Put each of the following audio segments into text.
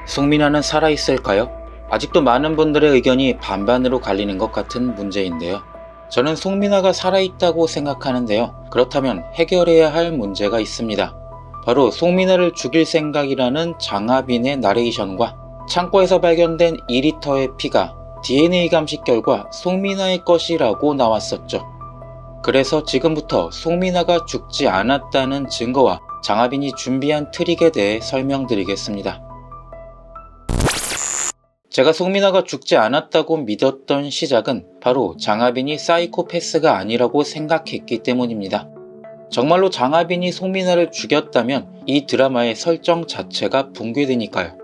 송민아는 살아있을까요? 아직도 많은 분들의 의견이 반반으로 갈리는 것 같은 문제인데요. 저는 송민아가 살아있다고 생각하는데요. 그렇다면 해결해야 할 문제가 있습니다. 바로 송민아를 죽일 생각이라는 장하빈의 나레이션과 창고에서 발견된 2리터의 피가 DNA 감식 결과 송민아의 것이라고 나왔었죠. 그래서 지금부터 송민아가 죽지 않았다는 증거와 장하빈이 준비한 트릭에 대해 설명드리겠습니다. 제가 송민아가 죽지 않았다고 믿었던 시작은 바로 장하빈이 사이코패스가 아니라고 생각했기 때문입니다. 정말로 장하빈이 송민아를 죽였다면 이 드라마의 설정 자체가 붕괴되니까요.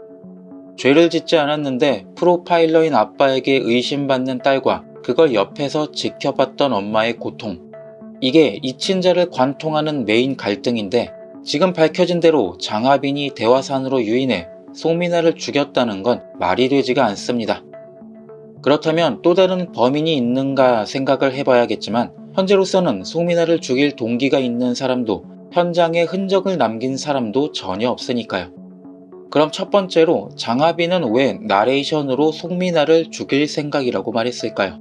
죄를 짓지 않았는데 프로파일러인 아빠에게 의심받는 딸과 그걸 옆에서 지켜봤던 엄마의 고통, 이게 이 친자를 관통하는 메인 갈등인데, 지금 밝혀진 대로 장하빈이 대화산으로 유인해 송민아를 죽였다는 건 말이 되지가 않습니다. 그렇다면 또 다른 범인이 있는가 생각을 해봐야겠지만, 현재로서는 송민아를 죽일 동기가 있는 사람도 현장에 흔적을 남긴 사람도 전혀 없으니까요. 그럼 첫 번째로 장하빈은 왜 나레이션으로 송민아를 죽일 생각이라고 말했을까요?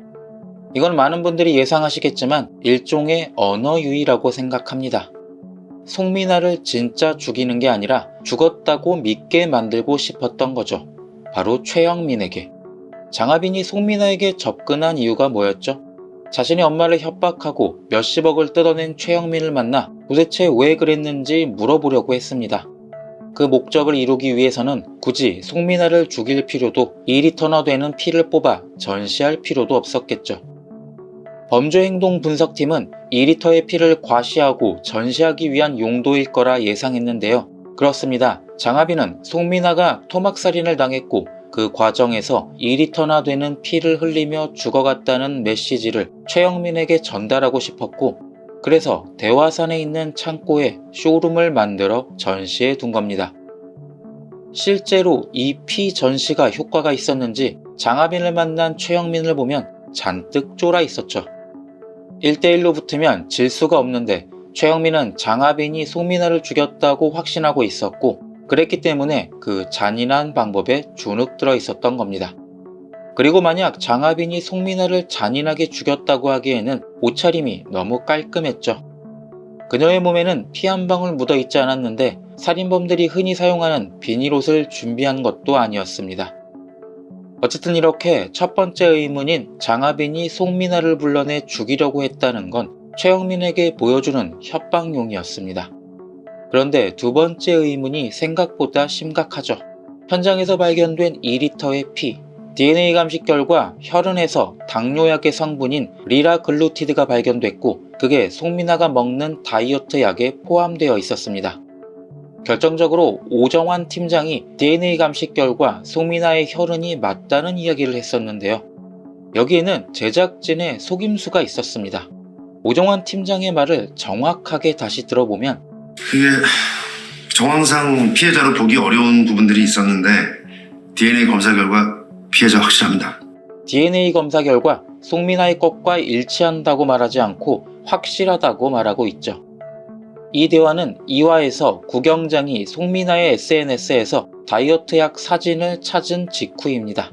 이건 많은 분들이 예상하시겠지만 일종의 언어 유희라고 생각합니다. 송민아를 진짜 죽이는 게 아니라 죽었다고 믿게 만들고 싶었던 거죠. 바로 최영민에게. 장하빈이 송민아에게 접근한 이유가 뭐였죠? 자신의 엄마를 협박하고 몇십억을 뜯어낸 최영민을 만나 도대체 왜 그랬는지 물어보려고 했습니다. 그 목적을 이루기 위해서는 굳이 송민아를 죽일 필요도 2리터나 되는 피를 뽑아 전시할 필요도 없었겠죠. 범죄행동 분석팀은 2리터의 피를 과시하고 전시하기 위한 용도일 거라 예상했는데요. 그렇습니다. 장하빈은 송민아가 토막살인을 당했고 그 과정에서 2리터나 되는 피를 흘리며 죽어갔다는 메시지를 최영민에게 전달하고 싶었고, 그래서 대화산에 있는 창고에 쇼룸을 만들어 전시해 둔 겁니다. 실제로 이 피 전시가 효과가 있었는지 장하빈을 만난 최영민을 보면 잔뜩 쫄아 있었죠. 1대1로 붙으면 질 수가 없는데 최영민은 장하빈이 송민아를 죽였다고 확신하고 있었고, 그랬기 때문에 그 잔인한 방법에 주눅 들어 있었던 겁니다. 그리고 만약 장하빈이 송민아를 잔인하게 죽였다고 하기에는 옷차림이 너무 깔끔했죠. 그녀의 몸에는 피 한 방울 묻어 있지 않았는데 살인범들이 흔히 사용하는 비닐옷을 준비한 것도 아니었습니다. 어쨌든 이렇게 첫 번째 의문인 장하빈이 송민아를 불러내 죽이려고 했다는 건 최영민에게 보여주는 협박용이었습니다. 그런데 두 번째 의문이 생각보다 심각하죠. 현장에서 발견된 2리터의 피, DNA 감식 결과 혈흔에서 당뇨약의 성분인 리라글루티드가 발견됐고, 그게 송민아가 먹는 다이어트 약에 포함되어 있었습니다. 결정적으로 오정환 팀장이 DNA 감식 결과 송민아의 혈흔이 맞다는 이야기를 했었는데요. 여기에는 제작진의 속임수가 있었습니다. 오정환 팀장의 말을 정확하게 다시 들어보면, 그게 정황상 피해자로 보기 어려운 부분들이 있었는데 DNA 검사 결과 피해자 확실합니다. DNA 검사 결과 송민아의 것과 일치한다고 말하지 않고 확실하다고 말하고 있죠. 이 대화는 2화에서 구경장이 송민아의 SNS에서 다이어트약 사진을 찾은 직후입니다.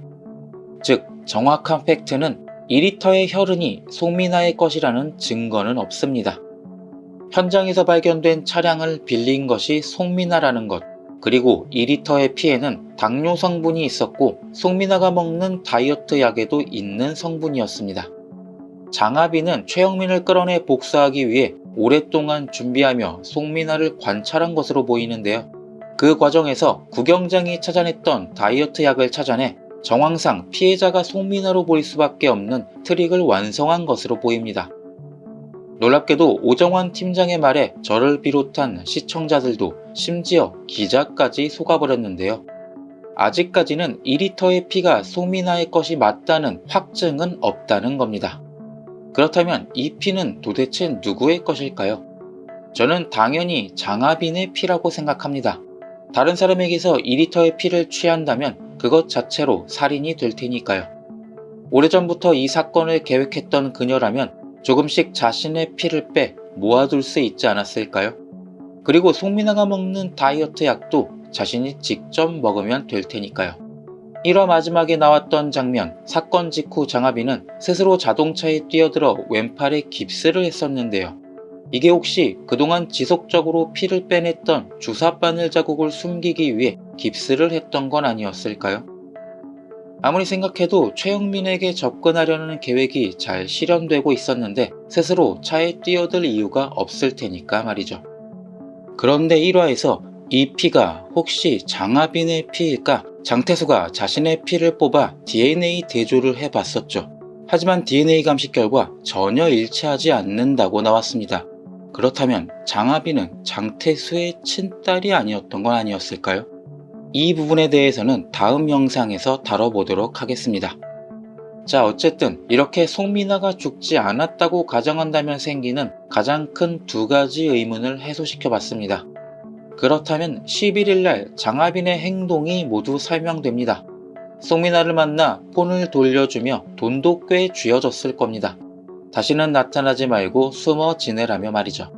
즉, 정확한 팩트는 2리터의 혈흔이 송민아의 것이라는 증거는 없습니다. 현장에서 발견된 차량을 빌린 것이 송민아라는 것, 그리고 2리터의 피에는 당뇨 성분이 있었고 송민아가 먹는 다이어트 약에도 있는 성분이었습니다. 장하빈은 최영민을 끌어내 복수하기 위해 오랫동안 준비하며 송민아를 관찰한 것으로 보이는데요. 그 과정에서 구경장이 찾아냈던 다이어트 약을 찾아내 정황상 피해자가 송민아로 보일 수밖에 없는 트릭을 완성한 것으로 보입니다. 놀랍게도 오정환 팀장의 말에 저를 비롯한 시청자들도, 심지어 기자까지 속아버렸는데요. 아직까지는 2리터의 피가 송민아의 것이 맞다는 확증은 없다는 겁니다. 그렇다면 이 피는 도대체 누구의 것일까요? 저는 당연히 장하빈의 피라고 생각합니다. 다른 사람에게서 2리터의 피를 취한다면 그것 자체로 살인이 될 테니까요. 오래전부터 이 사건을 계획했던 그녀라면 조금씩 자신의 피를 빼 모아둘 수 있지 않았을까요? 그리고 송민아가 먹는 다이어트 약도 자신이 직접 먹으면 될 테니까요. 1화 마지막에 나왔던 장면, 사건 직후 장하빈은 스스로 자동차에 뛰어들어 왼팔에 깁스를 했었는데요. 이게 혹시 그동안 지속적으로 피를 빼냈던 주사 바늘 자국을 숨기기 위해 깁스를 했던 건 아니었을까요? 아무리 생각해도 최영민에게 접근하려는 계획이 잘 실현되고 있었는데 스스로 차에 뛰어들 이유가 없을 테니까 말이죠. 그런데 1화에서 이 피가 혹시 장하빈의 피일까? 장태수가 자신의 피를 뽑아 DNA 대조를 해봤었죠. 하지만 DNA 감식 결과 전혀 일치하지 않는다고 나왔습니다. 그렇다면 장하빈은 장태수의 친딸이 아니었던 건 아니었을까요? 이 부분에 대해서는 다음 영상에서 다뤄보도록 하겠습니다. 자, 어쨌든 이렇게 송민아가 죽지 않았다고 가정한다면 생기는 가장 큰 두 가지 의문을 해소시켜 봤습니다. 그렇다면 11일날 장하빈의 행동이 모두 설명됩니다. 송민아를 만나 폰을 돌려주며 돈도 꽤 쥐어줬을 겁니다. 다시는 나타나지 말고 숨어 지내라며 말이죠.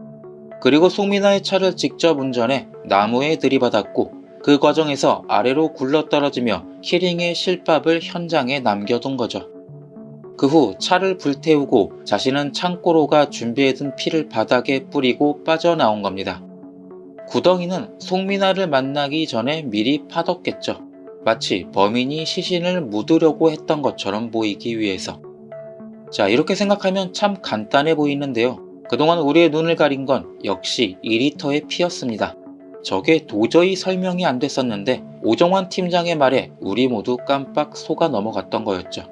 그리고 송민아의 차를 직접 운전해 나무에 들이받았고 그 과정에서 아래로 굴러떨어지며 키링의 실밥을 현장에 남겨둔 거죠. 그 후 차를 불태우고 자신은 창고로 가 준비해둔 피를 바닥에 뿌리고 빠져나온 겁니다. 구덩이는 송민아를 만나기 전에 미리 파뒀겠죠. 마치 범인이 시신을 묻으려고 했던 것처럼 보이기 위해서. 자, 이렇게 생각하면 참 간단해 보이는데요. 그동안 우리의 눈을 가린 건 역시 2리터의 피였습니다. 저게 도저히 설명이 안 됐었는데 오정환 팀장의 말에 우리 모두 깜빡 속아 넘어갔던 거였죠.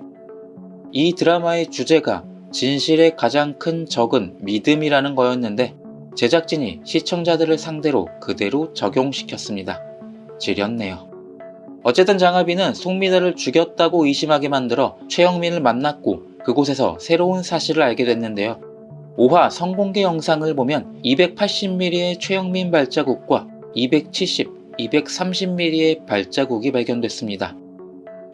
이 드라마의 주제가 진실의 가장 큰 적은 믿음이라는 거였는데 제작진이 시청자들을 상대로 그대로 적용시켰습니다. 지렸네요. 어쨌든 장하빈은 송민아를 죽였다고 의심하게 만들어 최영민을 만났고 그곳에서 새로운 사실을 알게 됐는데요. 5화 성공개 영상을 보면 280mm의 최영민 발자국과 270, 230mm의 발자국이 발견됐습니다.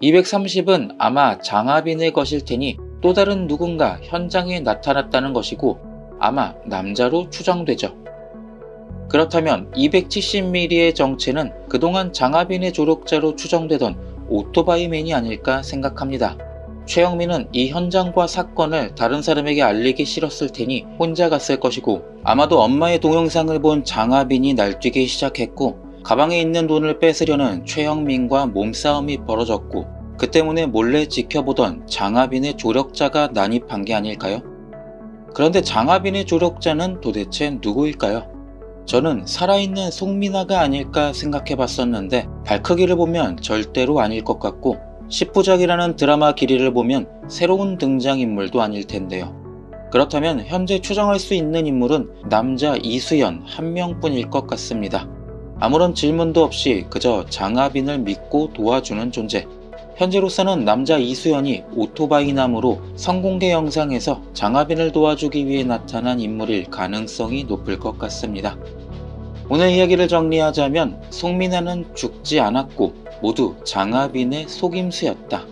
230은 아마 장하빈의 것일 테니 또 다른 누군가 현장에 나타났다는 것이고 아마 남자로 추정되죠. 그렇다면 270mm의 정체는 그동안 장하빈의 조력자로 추정되던 오토바이맨이 아닐까 생각합니다. 최영민은 이 현장과 사건을 다른 사람에게 알리기 싫었을 테니 혼자 갔을 것이고 아마도 엄마의 동영상을 본 장하빈이 날뛰기 시작했고 가방에 있는 돈을 뺏으려는 최영민과 몸싸움이 벌어졌고 그 때문에 몰래 지켜보던 장하빈의 조력자가 난입한 게 아닐까요? 그런데 장하빈의 조력자는 도대체 누구일까요? 저는 살아있는 송민아가 아닐까 생각해봤었는데 발크기를 보면 절대로 아닐 것 같고 10부작이라는 드라마 길이를 보면 새로운 등장인물도 아닐 텐데요. 그렇다면 현재 추정할 수 있는 인물은 남자 이수연 한 명뿐일 것 같습니다. 아무런 질문도 없이 그저 장하빈을 믿고 도와주는 존재. 현재로서는 남자 이수연이 오토바이 남으로 성공개 영상에서 장하빈을 도와주기 위해 나타난 인물일 가능성이 높을 것 같습니다. 오늘 이야기를 정리하자면 송민아는 죽지 않았고 모두 장하빈의 속임수였다.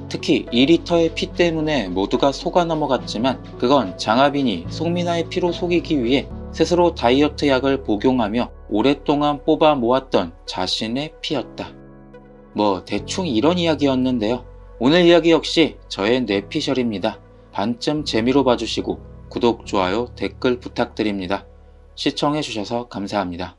특히 2리터의 피 때문에 모두가 속아 넘어갔지만 그건 장하빈이 송민아의 피로 속이기 위해 스스로 다이어트 약을 복용하며 오랫동안 뽑아 모았던 자신의 피였다. 뭐 대충 이런 이야기였는데요. 오늘 이야기 역시 저의 뇌피셜입니다. 반쯤 재미로 봐주시고 구독, 좋아요, 댓글 부탁드립니다. 시청해주셔서 감사합니다.